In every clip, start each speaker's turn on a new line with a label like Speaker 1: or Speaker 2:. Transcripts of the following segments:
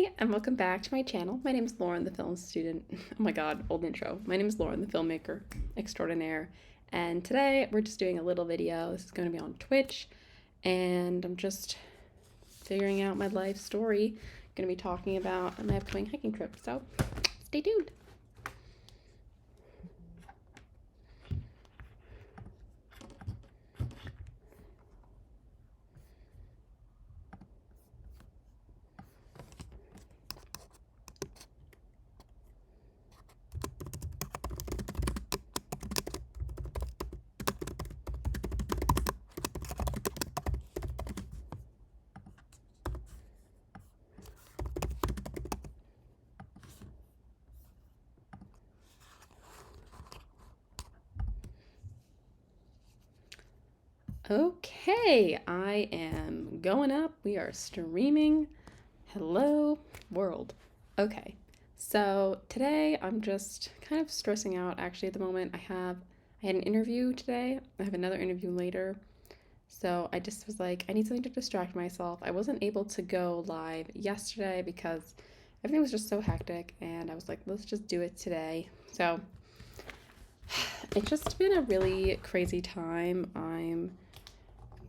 Speaker 1: Hi, and welcome back to my channel. My name is Lauren, the film student. Oh my god, old intro. My name is Lauren, the filmmaker extraordinaire. And today we're just doing a little video. This is going to be on Twitch, and I'm just figuring out my life story. I'm going to be talking about my upcoming hiking trip, so stay tuned. Okay, I am going up. We are streaming. Hello, world. Okay, so today I'm just kind of stressing out actually at the moment. I had an interview today. I have another interview later. So I just was like, I need something to distract myself. I wasn't able to go live yesterday because everything was just so hectic, and I was like, let's just do it today. So it's just been a really crazy time. I'm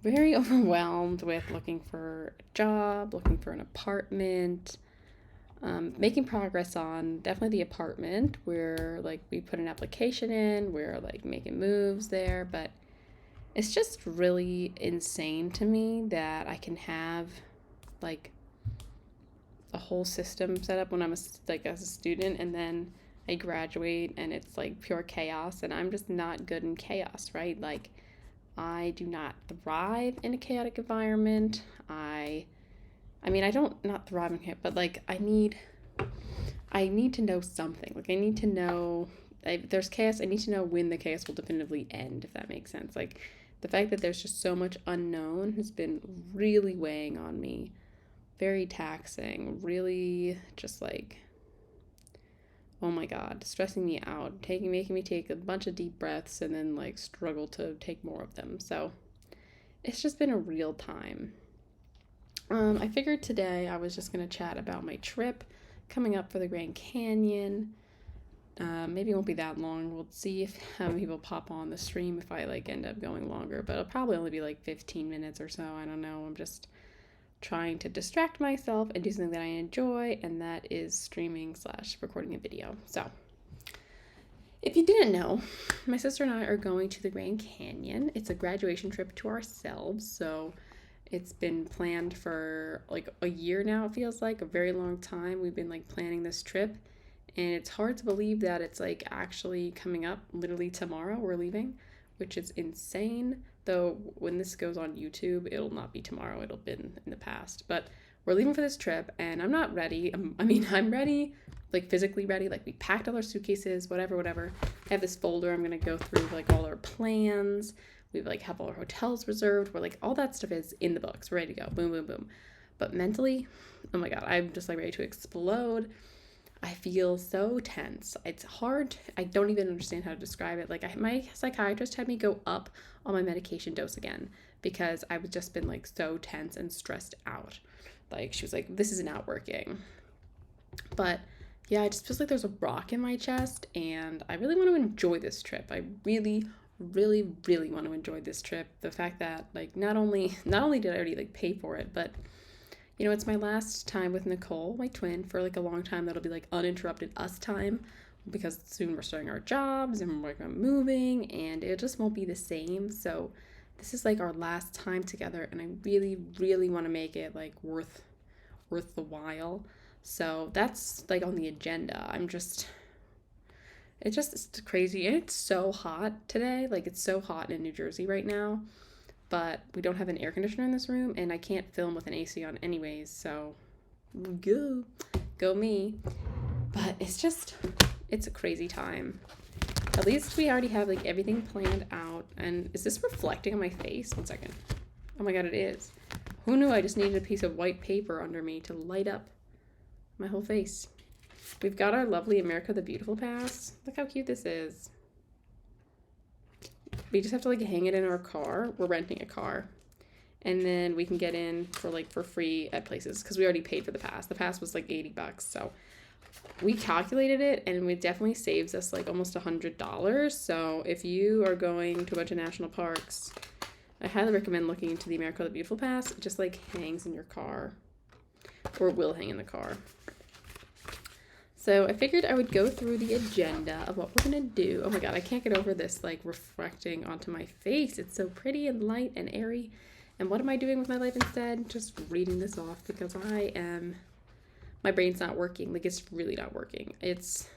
Speaker 1: very overwhelmed with looking for a job, looking for an apartment, making progress on definitely the apartment where like we put an application in, we're like making moves there, but it's just really insane to me that I can have like a whole system set up when I'm as a student, and then I graduate and it's like pure chaos, and I'm just not good in chaos, right? Like I do not thrive in a chaotic environment. I mean, I don't not thrive in chaos, but like I need to know something. Like I need to know if there's chaos. I need to know when the chaos will definitively end, if that makes sense. Like the fact that there's just so much unknown has been really weighing on me, very taxing, really just like, oh my god, stressing me out, making me take a bunch of deep breaths and then like struggle to take more of them. So it's just been a real time. I figured today I was just gonna chat about my trip coming up for the Grand Canyon. Maybe it won't be that long. We'll see if how many people pop on the stream if I like end up going longer, but it'll probably only be like 15 minutes or so. I don't know. I'm just trying to distract myself and do something that I enjoy, and that is streaming / recording a video. So if you didn't know, my sister and I are going to the Grand Canyon. It's a graduation trip to ourselves, so it's been planned for like a year now. It feels like a very long time. We've been like planning this trip, and it's hard to believe that it's like actually coming up literally tomorrow. We're leaving, which is insane. Though when this goes on YouTube, it'll not be tomorrow. It'll be in the past. But we're leaving for this trip, and I'm not ready. I'm ready, like physically ready. Like we packed all our suitcases, whatever. I have this folder. I'm gonna go through like all our plans. We like have all our hotels reserved. We're like all that stuff is in the books. We're ready to go. Boom, boom, boom. But mentally, oh my god, I'm just like ready to explode. I feel so tense. It's hard. I don't even understand how to describe it. Like my psychiatrist had me go up on my medication dose again because I was just been like so tense and stressed out. Like she was like, this is not working. But yeah, it just feels like there's a rock in my chest, and I really want to enjoy this trip. I really want to enjoy this trip. The fact that like not only did I already like pay for it, but you know, it's my last time with Nicole, my twin, for like a long time. That'll be like uninterrupted us time because soon we're starting our jobs and we're moving, and it just won't be the same. So this is like our last time together, and I really want to make it like worth the while. So that's like on the agenda. It's crazy. And it's so hot today. Like it's so hot in New Jersey right now. But we don't have an air conditioner in this room, and I can't film with an AC on anyways, so go me. But it's a crazy time. At least we already have like everything planned out. And is this reflecting on my face? 1 second. Oh my god, it is. Who knew I just needed a piece of white paper under me to light up my whole face? We've got our lovely America the Beautiful pass. Look how cute this is. We just have to like hang it in our car. We're renting a car, and then we can get in for free at places because we already paid for the pass. The pass was like $80, so we calculated it, and it definitely saves us like almost $100. So if you are going to a bunch of national parks, I highly recommend looking into the America the Beautiful pass. It just like hangs in your car, or will hang in the car. So I figured I would go through the agenda of what we're gonna do. Oh my god, I can't get over this like reflecting onto my face. It's so pretty and light and airy. And what am I doing with my life instead? Just reading this off because my brain's not working. Like, it's really not working. It's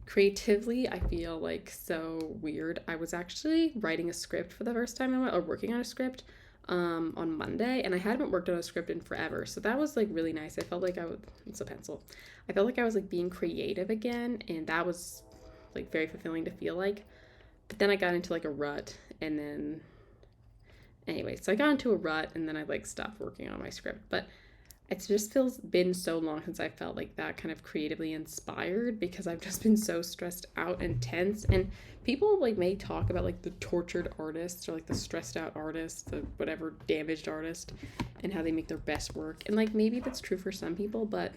Speaker 1: creatively, I feel like so weird. I was actually writing a script for the first time or working on a script on Monday, and I hadn't worked on a script in forever. So that was like really nice. I felt like it's a pencil. I felt like I was like being creative again, and that was like very fulfilling to feel like. But then I got into like a rut, and then anyway, so I got into a rut, and then I like stopped working on my script. But it just been so long since I felt like that kind of creatively inspired, because I've just been so stressed out and tense. And people like may talk about like the tortured artist or like the stressed out artist, the whatever damaged artist, and how they make their best work. And like maybe that's true for some people, but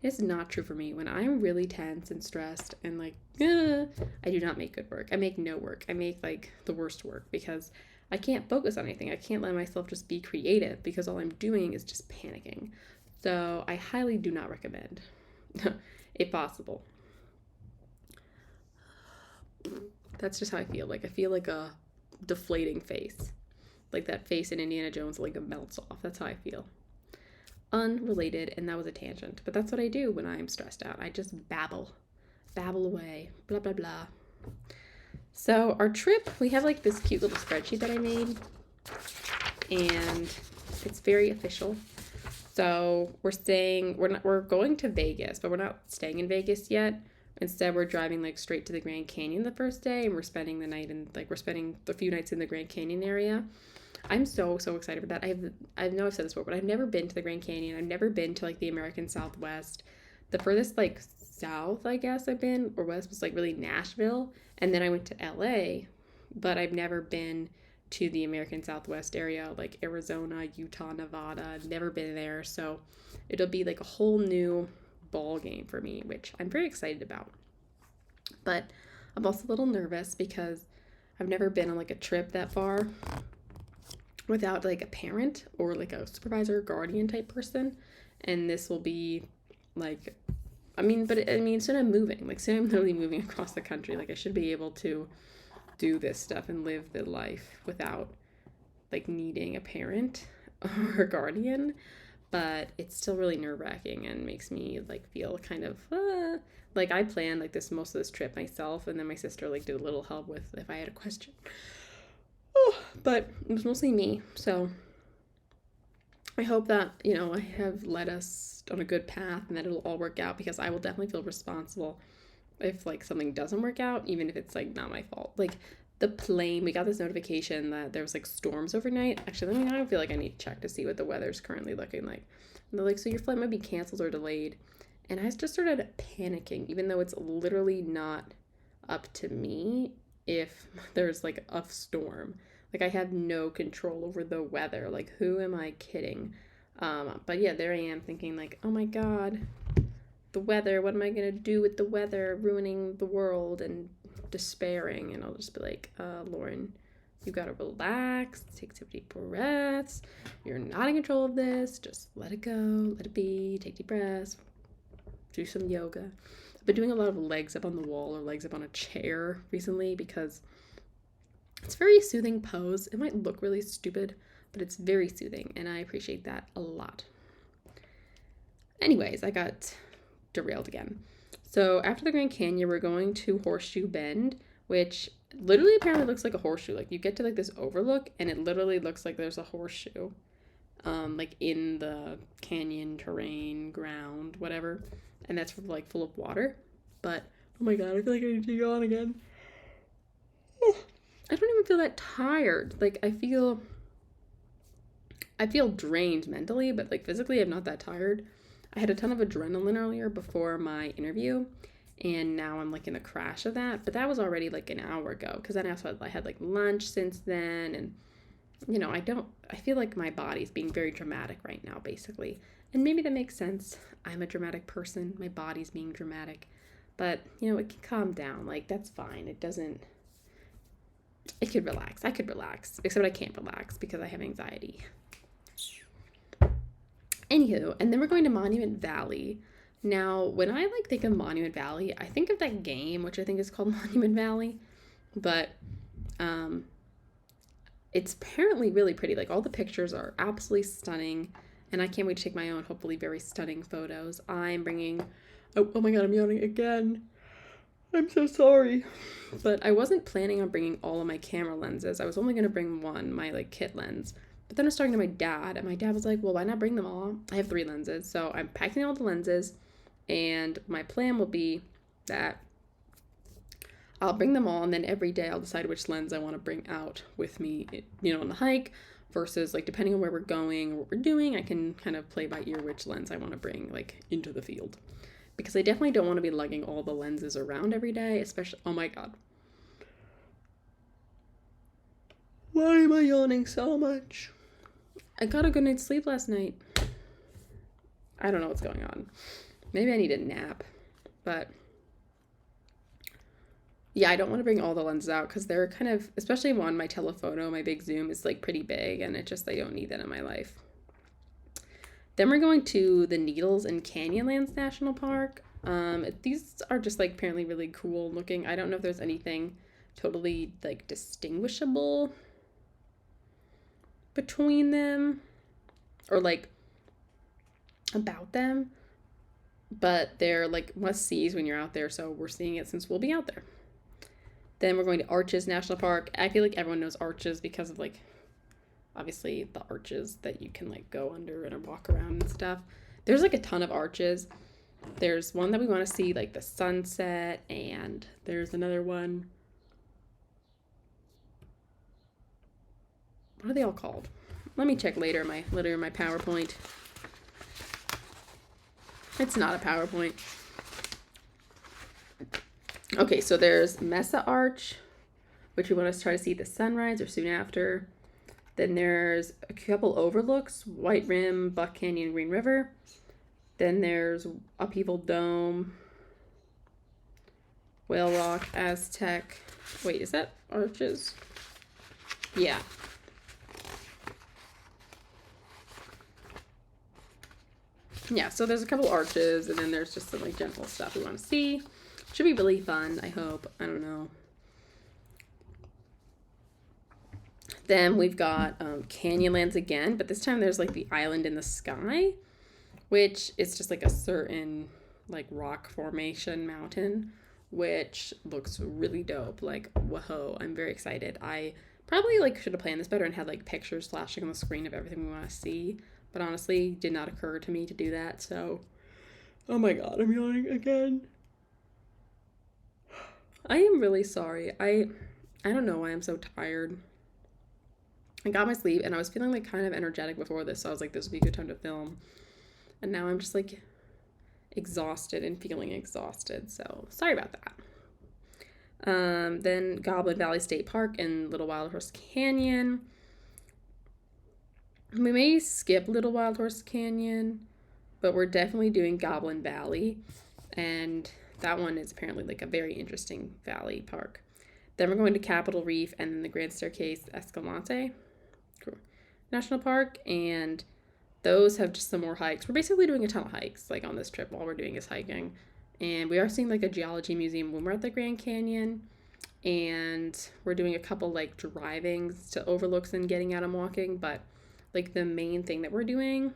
Speaker 1: it's not true for me. When I'm really tense and stressed and like, I do not make good work. I make no work. I make like the worst work because I can't focus on anything. I can't let myself just be creative because all I'm doing is just panicking. So I highly do not recommend, if possible. That's just how I feel. Like I feel like a deflating face. Like that face in Indiana Jones, like it melts off. That's how I feel. Unrelated, and that was a tangent. But that's what I do when I'm stressed out. I just babble away, blah, blah, blah. So our trip, we have like this cute little spreadsheet that I made, and it's very official. So we're going to Vegas, but we're not staying in Vegas yet. Instead, we're driving like straight to the Grand Canyon the first day, and we're spending the night we're spending a few nights in the Grand Canyon area. I'm so excited for that. I know I've said this before, but I've never been to the Grand Canyon. I've never been to like the American Southwest. The furthest like south, I guess, I've been, or west, was like really Nashville, and then I went to LA, but I've never been to the American Southwest area, like Arizona, Utah, Nevada. I've never been there, so it'll be like a whole new ball game for me, which I'm very excited about. But I'm also a little nervous because I've never been on like a trip that far without like a parent or like a supervisor, guardian type person, and this will be like, soon I'm moving. Like, soon I'm literally moving across the country. Like, I should be able to do this stuff and live the life without, like, needing a parent or a guardian. But it's still really nerve-wracking and makes me, like, feel kind of, like, I planned, like, most of this trip myself. And then my sister, like, did a little help with if I had a question. But it was mostly me. So I hope that, I have led us on a good path and that it'll all work out, because I will definitely feel responsible if like something doesn't work out, even if it's like not my fault. Like the plane, we got this notification that there was like storms overnight. Actually, I don't feel like I need to check to see what the weather's currently looking like. And they're like, so your flight might be canceled or delayed. And I just started panicking, even though it's literally not up to me if there's like a storm. Like, I have no control over the weather. Like, who am I kidding? But yeah, there I am thinking like, oh my God, the weather, what am I going to do with the weather, ruining the world, and despairing. And I'll just be like, Lauren, you got to relax, take some deep breaths. You're not in control of this. Just let it go, let it be, take deep breaths, do some yoga. I've been doing a lot of legs up on the wall or legs up on a chair recently because it's a very soothing pose. It might look really stupid, but it's very soothing, and I appreciate that a lot. Anyways, I got derailed again. So after the Grand Canyon, we're going to Horseshoe Bend, which literally apparently looks like a horseshoe. Like, you get to like this overlook, and it literally looks like there's a horseshoe, like in the canyon terrain, ground, whatever, and that's like full of water. But oh my God, I feel like I need to go on again. I don't even feel that tired. Like, I feel drained mentally, but like physically I'm not that tired. I had a ton of adrenaline earlier before my interview, and now I'm like in the crash of that. But that was already like an hour ago, because then I had like lunch since then, and I feel like my body's being very dramatic right now, basically. And maybe that makes sense. I'm a dramatic person. My body's being dramatic. But, it can calm down. Like, that's fine. It could relax. I could relax. Except I can't relax because I have anxiety. Anywho, and then we're going to Monument Valley. Now, when I think of Monument Valley, I think of that game, which I think is called Monument Valley. But it's apparently really pretty. Like, all the pictures are absolutely stunning, and I can't wait to take my own, hopefully very stunning photos. I'm bringing, oh my god, I'm yawning again. I'm so sorry. But I wasn't planning on bringing all of my camera lenses. I was only going to bring one, my kit lens. But then I was talking to my dad, and my dad was like, well, why not bring them all? I have 3 lenses, so I'm packing all the lenses, and my plan will be that I'll bring them all, and then every day I'll decide which lens I want to bring out with me, on the hike, versus, depending on where we're going or what we're doing, I can kind of play by ear which lens I want to bring, into the field. Because I definitely don't want to be lugging all the lenses around every day, especially, oh my god. Why am I yawning so much? I got a good night's sleep last night. I don't know what's going on. Maybe I need a nap, but yeah, I don't want to bring all the lenses out because they're kind of, especially my telephoto, my big zoom is pretty big, and I don't need that in my life. Then we're going to the Needles and Canyonlands National Park. These are just apparently really cool looking. I don't know if there's anything totally distinguishable between them or about them, but they're must-sees when you're out there, so we're seeing it since we'll be out there. Then we're going to Arches National Park. I feel like everyone knows Arches because of obviously the arches that you can go under and walk around and stuff. There's a ton of arches. There's one that we want to see, the sunset, and there's another one. What are they all called? Let me check later my PowerPoint. It's not a PowerPoint. Okay, so there's Mesa Arch, which we want to try to see the sunrise or soon after. Then there's a couple overlooks, White Rim, Buck Canyon, Green River. Then there's Upheaval Dome, Whale Rock, Aztec. Wait, is that Arches? Yeah. Yeah, so there's a couple arches, and then there's just some general stuff we want to see. Should be really fun, I hope. I don't know. Then we've got Canyonlands again, but this time there's the island in the sky, which is just a certain rock formation mountain, which looks really dope. Whoa, I'm very excited. I probably should have planned this better and had pictures flashing on the screen of everything we want to see, but honestly did not occur to me to do that. So, oh my god, I'm yawning again. I am really sorry. I don't know why I'm so tired. I got my sleep, and I was feeling kind of energetic before this, so I was this would be a good time to film. And now I'm just exhausted and feeling exhausted, so sorry about that. Then Goblin Valley State Park and Little Wild Horse Canyon. We may skip Little Wild Horse Canyon, but we're definitely doing Goblin Valley, and that one is apparently a very interesting valley park. Then we're going to Capitol Reef and then the Grand Staircase Escalante National Park, and those have just some more hikes. We're basically doing a ton of hikes on this trip. All we're doing is hiking, and we are seeing a geology museum when we're at the Grand Canyon, and we're doing a couple drivings to overlooks and getting out and walking, but the main thing that we're doing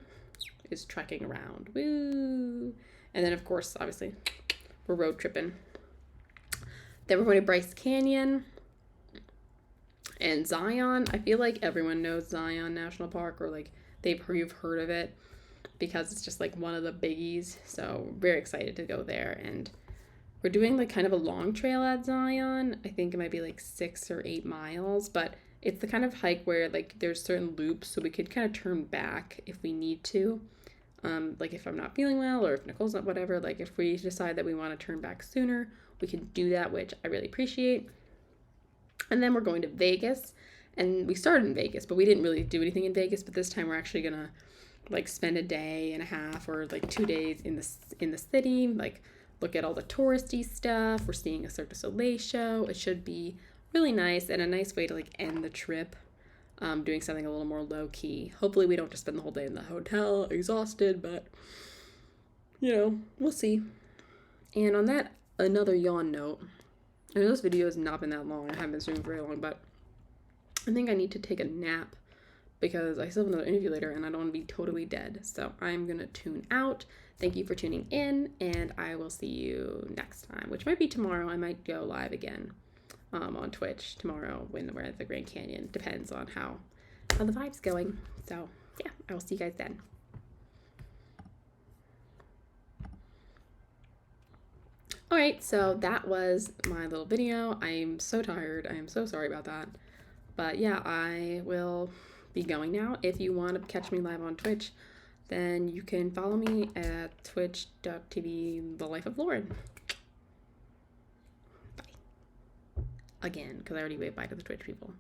Speaker 1: is trekking around. Woo! And then of course obviously we're road tripping. Then we're going to Bryce Canyon and Zion. I feel like everyone knows Zion National Park, or you've heard of it because it's just one of the biggies. So very excited to go there, and we're doing kind of a long trail at Zion. I think it might be 6 or 8 miles, but it's the kind of hike where there's certain loops, so we could kind of turn back if we need to. If I'm not feeling well, or if Nicole's not, whatever, if we decide that we want to turn back sooner, we can do that, which I really appreciate. And then we're going to Vegas And we started in Vegas, but we didn't really do anything in Vegas. But this time we're actually gonna like spend a day and a half or like 2 days in the city, like look at all the touristy stuff. We're seeing a Cirque du Soleil show. It should be really nice and a nice way to like end the trip, doing something a little more low key. Hopefully we don't just spend the whole day in the hotel exhausted, but we'll see. And on that, another yawn note. I know this video has not been that long. I haven't been streaming very long, but I think I need to take a nap because I still have another interview later and I don't want to be totally dead. So I'm going to tune out. Thank you for tuning in, and I will see you next time, which might be tomorrow. I might go live again on Twitch tomorrow when we're at the Grand Canyon. Depends on how the vibe's going. So yeah, I will see you guys then. Alright, so that was my little video. I'm so tired. I am so sorry about that. But yeah, I will be going now. If you want to catch me live on Twitch, then you can follow me at twitch.tv The Life of Lauren. Bye. Again, because I already waved bye to the Twitch people.